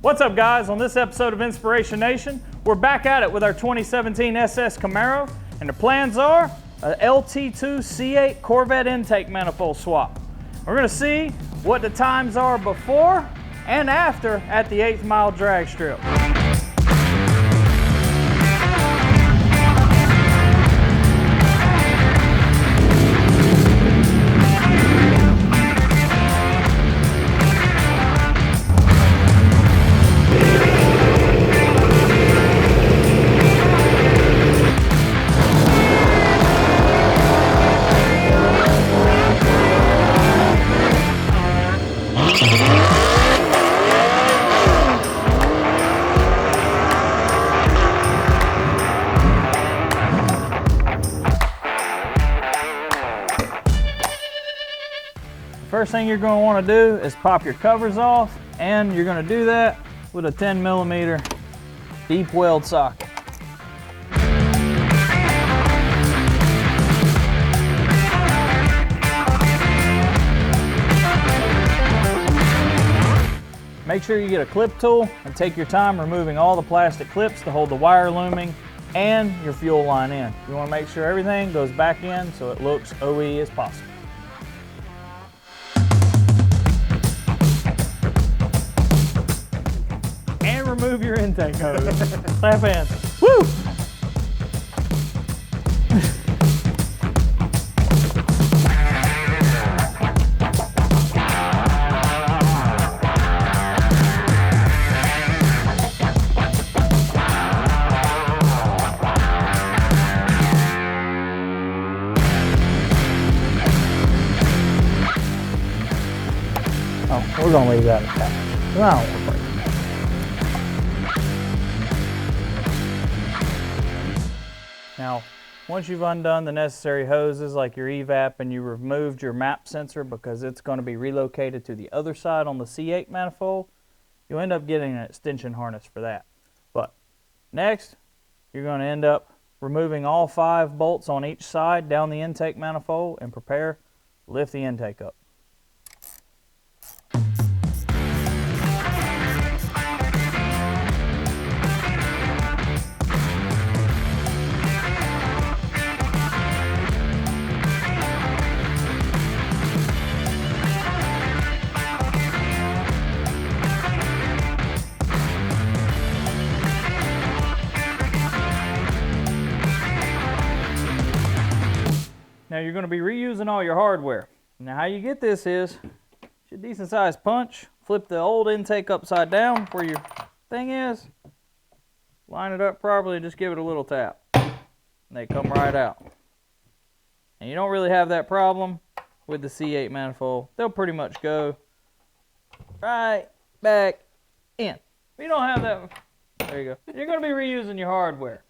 What's up, guys? On this episode of Inspiration Nation, we're back at it with our 2017 SS Camaro, and the plans are a LT2 C8 Corvette intake manifold swap. We're gonna see what the times are before and after at the 8th mile drag strip. First thing you're going to want to do is pop your covers off, and you're going to do that with a 10mm deep weld socket. Make sure you get a clip tool and take your time removing all the plastic clips to hold the wire looming and your fuel line in. You want to make sure everything goes back in so it looks OE as possible. Remove your intake hose. Clap hands. Woo! Oh, we're gonna leave that attached. Well, now, once you've undone the necessary hoses like your evap and you removed your map sensor because it's going to be relocated to the other side on the C8 manifold, you'll end up getting an extension harness for that. But next, you're going to end up removing all 5 bolts on each side down the intake manifold and prepare to lift the intake up. Now you're going to be reusing all your hardware. Now how you get this is, your decent sized punch, flip the old intake upside down where your thing is, line it up properly, just give it a little tap, and they come right out. And you don't really have that problem with the C8 manifold. They'll pretty much go right back in. If you don't have that, there you go. You're going to be reusing your hardware.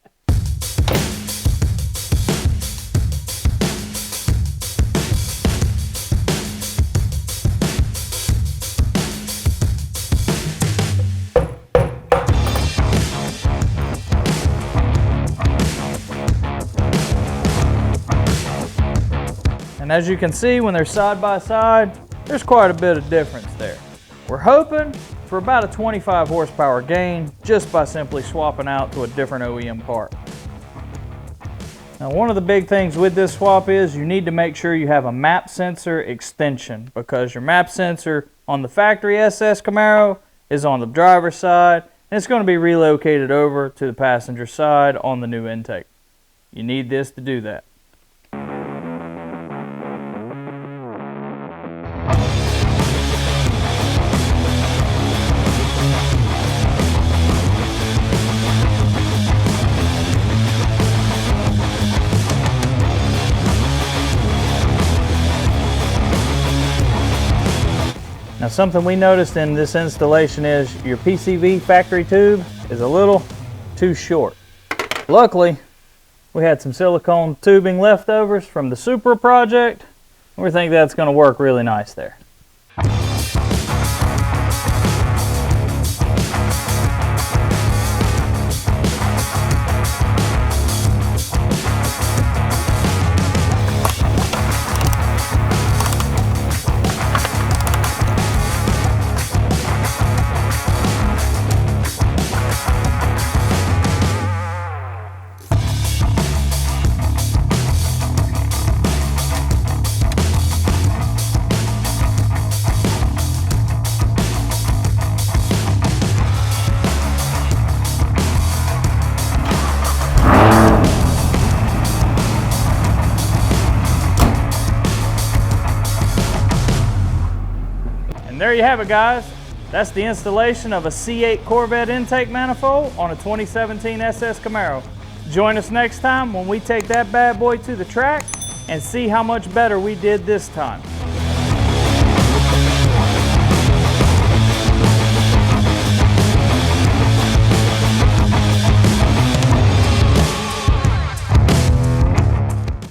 And as you can see, when they're side by side, there's quite a bit of difference there. We're hoping for about a 25 horsepower gain just by simply swapping out to a different OEM part. Now, one of the big things with this swap is you need to make sure you have a map sensor extension, because your map sensor on the factory SS Camaro is on the driver's side, and it's going to be relocated over to the passenger side on the new intake. You need this to do that. Now, something we noticed in this installation is your PCV factory tube is a little too short. Luckily, we had some silicone tubing leftovers from the Supra project, and we think that's going to work really nice there. And there you have it, guys. That's the installation of a C8 Corvette intake manifold on a 2017 SS Camaro. Join us next time when we take that bad boy to the track and see how much better we did this time.